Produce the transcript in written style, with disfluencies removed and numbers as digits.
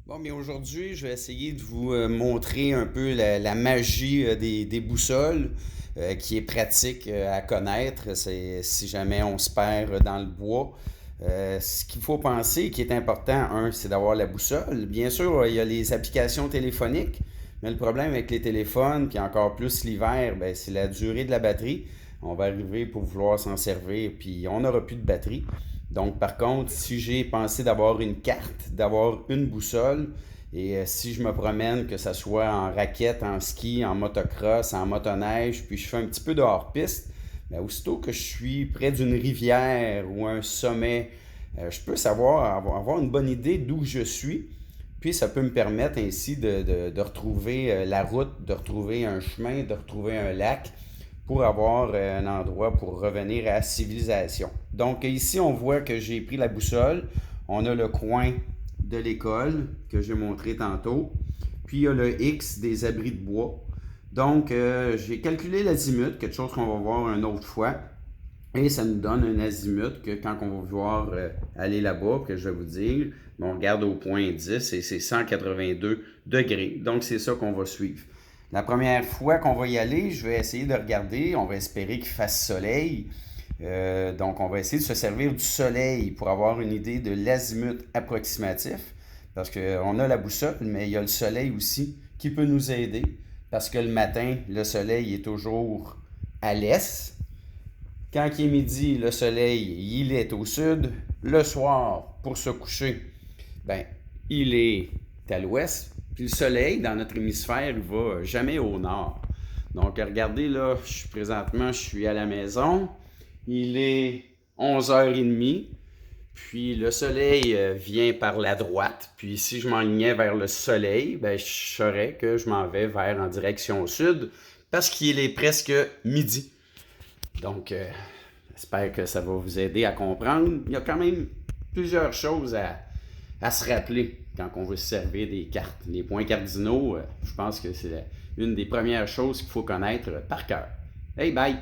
Bon, mais aujourd'hui, je vais essayer de vous montrer un peu la magie des boussoles, qui est pratique à connaître. C'est si jamais on se perd dans le bois. Ce qu'il faut penser, qui est important, c'est d'avoir la boussole. Bien sûr, il y a les applications téléphoniques, mais le problème avec les téléphones, puis encore plus l'hiver, ben, c'est la durée de la batterie. On va arriver pour vouloir s'en servir, puis on n'aura plus de batterie. Donc, par contre, si j'ai pensé d'avoir une carte, d'avoir une boussole, et si je me promène, que ce soit en raquette, en ski, en motocross, en motoneige, puis je fais un petit peu de hors-piste, ben, aussitôt que je suis près d'une rivière ou un sommet, je peux avoir une bonne idée d'où je suis. Puis ça peut me permettre ainsi de retrouver la route, de retrouver un chemin, de retrouver un lac pour avoir un endroit pour revenir à la civilisation. Donc ici, on voit que j'ai pris la boussole. On a le coin de l'école que j'ai montré tantôt. Puis il y a le X des abris de bois. Donc j'ai calculé l'azimut, quelque chose qu'on va voir une autre fois. Et ça nous donne un azimut que quand on va vouloir aller là-bas, que je vais vous dire, on regarde au point 10 et c'est 182 degrés. Donc c'est ça qu'on va suivre. La première fois qu'on va y aller, je vais essayer de regarder, on va espérer qu'il fasse soleil. Donc on va essayer de se servir du soleil pour avoir une idée de l'azimut approximatif. Parce qu'on a la boussole, mais il y a le soleil aussi qui peut nous aider. Parce que le matin, le soleil est toujours à l'est. Quand il est midi, le soleil, il est au sud. Le soir, pour se coucher, ben, il est à l'ouest. Puis le soleil, dans notre hémisphère, il va jamais au nord. Donc, regardez, là, présentement, je suis à la maison. Il est 11h30. Puis le soleil vient par la droite. Puis si je m'enlignais vers le soleil, ben, je saurais que je m'en vais vers en direction sud parce qu'il est presque midi. Donc, j'espère que ça va vous aider à comprendre. Il y a quand même plusieurs choses à se rappeler quand on veut se servir des cartes. Les points cardinaux, je pense que c'est une des premières choses qu'il faut connaître par cœur. Hey, bye!